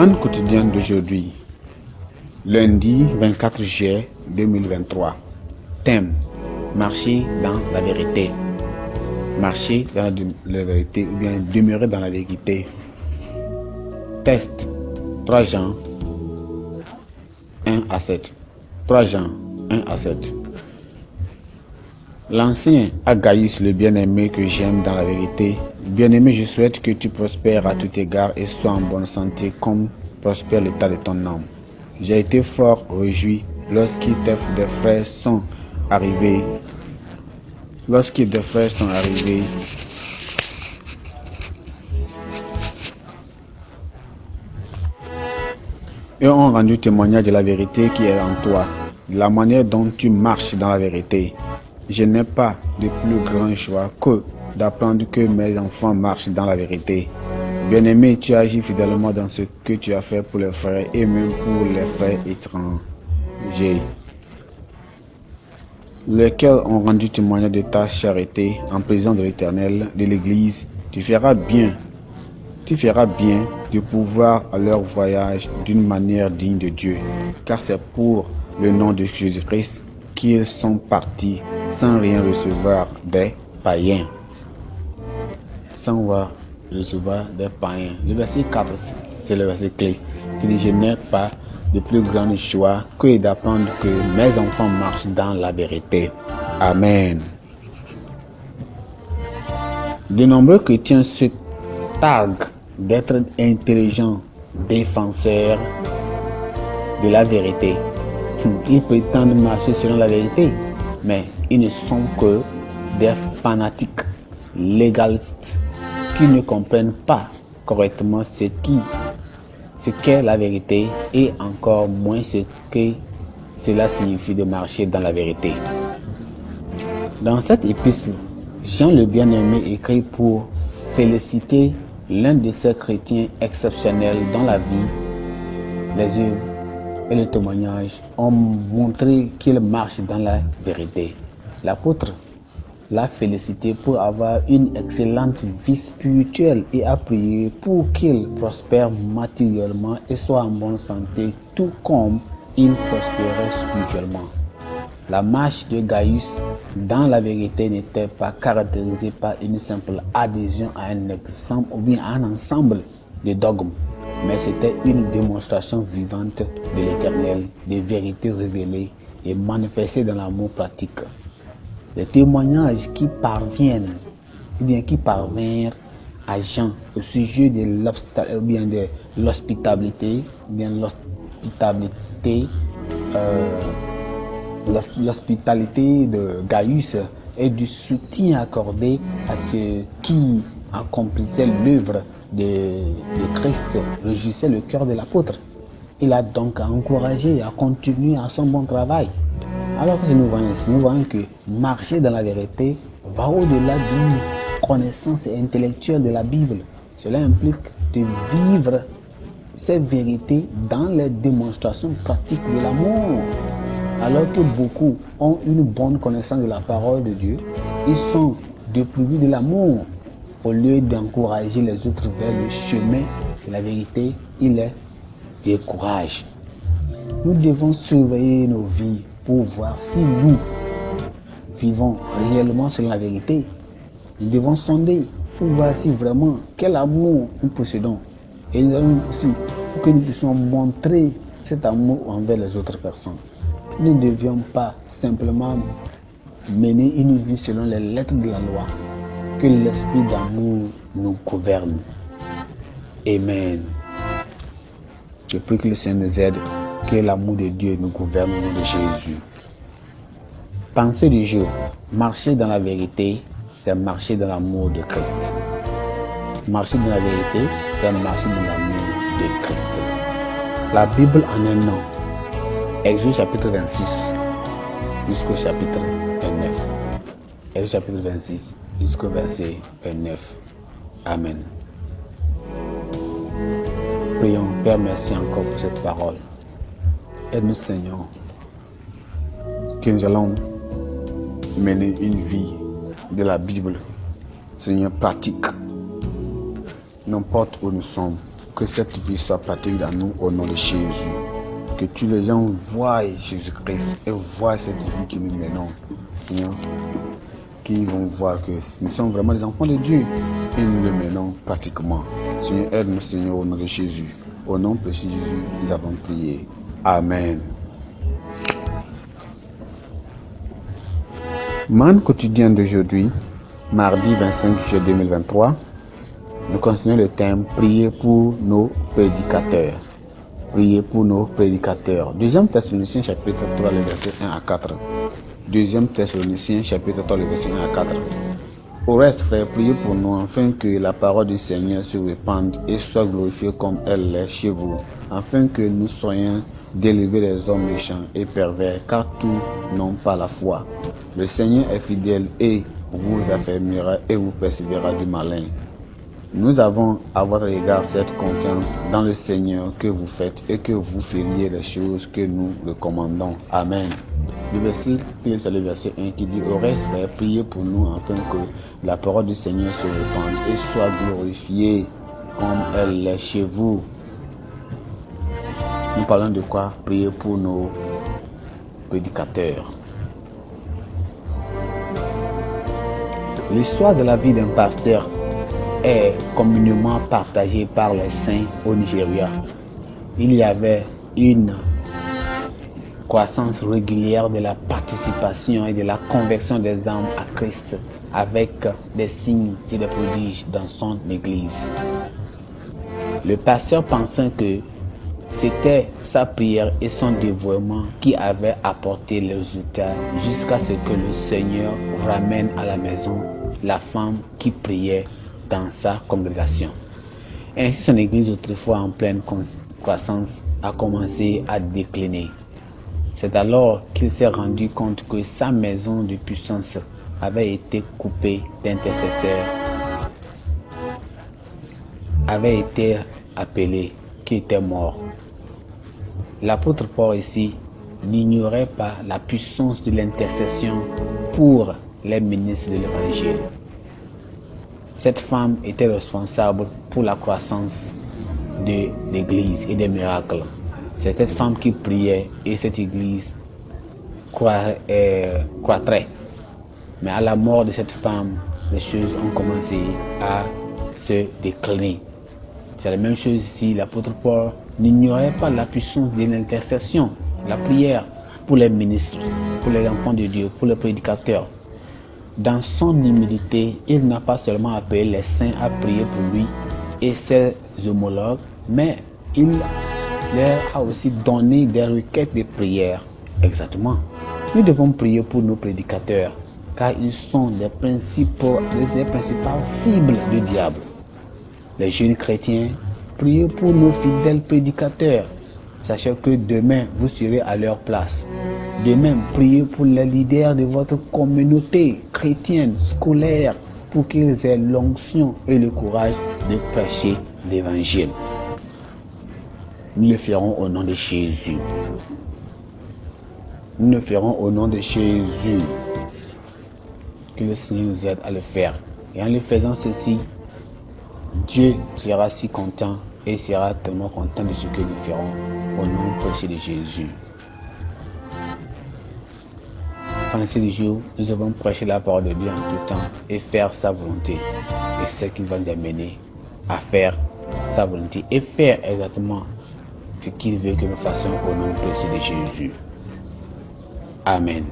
Manne quotidienne d'aujourd'hui, lundi 24 juillet 2023. Thème: marcher dans la vérité. Marcher dans la vérité ou bien demeurer dans la vérité. Texte: 3 Jean 1 à 7. 3 Jean 1 à 7. L'ancien à Gaius, le bien-aimé que j'aime dans la vérité. Bien-aimé, je souhaite que tu prospères à tout égard et sois en bonne santé comme prospère l'état de ton âme. J'ai été fort réjoui lorsqu'ils des frères sont arrivés. Et ont rendu témoignage de la vérité qui est en toi, de la manière dont tu marches dans la vérité. Je n'ai pas de plus grande joie que d'apprendre que mes enfants marchent dans la vérité. Bien-aimé, tu agis fidèlement dans ce que tu as fait pour les frères et même pour les frères étrangers, lesquels ont rendu témoignage de ta charité en présence de l'Éternel, de l'Église. Tu feras bien de pouvoir à leur voyage d'une manière digne de Dieu, car c'est pour le nom de Jésus-Christ qu'ils sont partis sans rien recevoir des païens. Le verset 4, c'est le verset clé, qui dit: je n'ai pas de plus grande joie que d'apprendre que mes enfants marchent dans la vérité. Amen. De nombreux chrétiens se targuent d'être intelligents, défenseurs de la vérité. Ils prétendent marcher selon la vérité, mais ils ne sont que des fanatiques légalistes qui ne comprennent pas correctement ce qu'est la vérité et encore moins ce que cela signifie de marcher dans la vérité. Dans cette épître, Jean le bien-aimé écrit pour féliciter l'un de ces chrétiens exceptionnels dont la vie, les œuvres et le témoignage ont montré qu'il marche dans la vérité. L'apôtre l'a félicité pour avoir une excellente vie spirituelle et a prié pour qu'il prospère matériellement et soit en bonne santé, tout comme il prospérait spirituellement. La marche de Gaius dans la vérité n'était pas caractérisée par une simple adhésion à un exemple ou bien à un ensemble de dogmes, mais c'était une démonstration vivante de l'Éternel, des vérités révélées et manifestées dans l'amour pratique. Les témoignages qui parvinrent à Jean au sujet de l'hospitalité de Gaius et du soutien accordé à ceux qui accomplissaient l'œuvre de Christ réjouissait le cœur de l'apôtre. Il a donc encouragé à continuer à son bon travail. Alors que nous voyons ici, nous voyons que marcher dans la vérité va au-delà d'une connaissance intellectuelle de la Bible. Cela implique de vivre ces vérités dans les démonstrations pratiques de l'amour. Alors que beaucoup ont une bonne connaissance de la parole de Dieu, ils sont dépourvus de l'amour. Au lieu d'encourager les autres vers le chemin de la vérité, ils les découragent. Nous devons surveiller nos vies pour voir si nous vivons réellement selon la vérité. Nous devons sonder pour voir si vraiment quel amour nous possédons. Et nous allons aussi pour que nous puissions montrer cet amour envers les autres personnes. Nous ne devions pas simplement mener une vie selon les lettres de la loi. Que l'esprit d'amour nous gouverne. Amen. Je prie que le Seigneur nous aide, que l'amour de Dieu nous gouverne au nom de Jésus. Pensée du jour: marcher dans la vérité, c'est marcher dans l'amour de Christ. Marcher dans la vérité, c'est marcher dans l'amour de Christ. La Bible en un an. Exode chapitre 26 jusqu'au chapitre 29. Exode chapitre 26 jusqu'au verset 29. Amen. Prions. Père, merci encore pour cette parole. Aide-nous, Seigneur, que nous allons mener une vie de la Bible, Seigneur, pratique, n'importe où nous sommes. Que cette vie soit pratique dans nous au nom de Jésus. Que tous les gens voient Jésus-Christ et voient cette vie que nous menons. Qui vont voir que nous sommes vraiment des enfants de Dieu et nous le menons pratiquement. Seigneur, aide-nous, Seigneur, au nom de Jésus. Au nom précieux de Jésus, nous avons prié. Amen. Man quotidien d'aujourd'hui, mardi 25 juillet 2023, nous continuons le thème « Prier pour nos prédicateurs ». Prier pour nos prédicateurs. 2 Thessaloniciens chapitre 3, les versets 1 à 4. 2 Thessaloniciens chapitre 3, les versets 1 à 4. Au reste, frères, priez pour nous afin que la parole du Seigneur se répande et soit glorifiée comme elle l'est chez vous, afin que nous soyons délivrés des hommes méchants et pervers, car tous n'ont pas la foi. Le Seigneur est fidèle et vous affermira et vous persévérera du malin. Nous avons à votre égard cette confiance dans le Seigneur que vous faites et que vous feriez les choses que nous recommandons. Amen. Le verset, c'est le verset 1 qui dit: au reste, frères, priez pour nous afin que la parole du Seigneur se répande et soit glorifiée comme elle l'est chez vous. Nous parlons de quoi? Prier pour nos prédicateurs. L'histoire de la vie d'un pasteur est communément partagée par les saints au Nigeria. Il y avait une croissance régulière de la participation et de la conversion des âmes à Christ avec des signes et des prodiges dans son église. Le pasteur pensait que c'était sa prière et son dévouement qui avaient apporté le résultat jusqu'à ce que le Seigneur ramène à la maison la femme qui priait dans sa congrégation. Ainsi, son église, autrefois en pleine croissance, a commencé à décliner. C'est alors qu'il s'est rendu compte que sa maison de puissance avait été coupée d'intercesseurs, avait été appelé, qui était mort. L'apôtre Paul ici n'ignorait pas la puissance de l'intercession pour les ministres de l'Évangile. Cette femme était responsable pour la croissance de l'église et des miracles. C'est cette femme qui priait et cette église croîtrait. Mais à la mort de cette femme, les choses ont commencé à se décliner. C'est la même chose ici. L'apôtre Paul n'ignorait pas la puissance de l'intercession, la prière pour les ministres, pour les enfants de Dieu, pour les prédicateurs. Dans son humilité, il n'a pas seulement appelé les saints à prier pour lui et ses homologues, mais il leur a aussi donné des requêtes de prière. Exactement. Nous devons prier pour nos prédicateurs, car ils sont les principales cibles du diable. Les jeunes chrétiens, priez pour nos fidèles prédicateurs. Sachez que demain, vous serez à leur place. De même, priez pour les leaders de votre communauté chrétienne, scolaire, pour qu'ils aient l'onction et le courage de prêcher l'évangile. Nous le ferons au nom de Jésus. Nous le ferons au nom de Jésus. Que le Seigneur nous aide à le faire. Et en le faisant ceci, Dieu sera si content et sera tellement content de ce que nous ferons au nom précieux de Jésus. Français du jour, nous avons prêché la parole de Dieu en tout temps et faire sa volonté. Et c'est ce qui va nous amener à faire sa volonté et faire exactement ce qu'il veut que nous fassions au nom précieux de Jésus. Amen.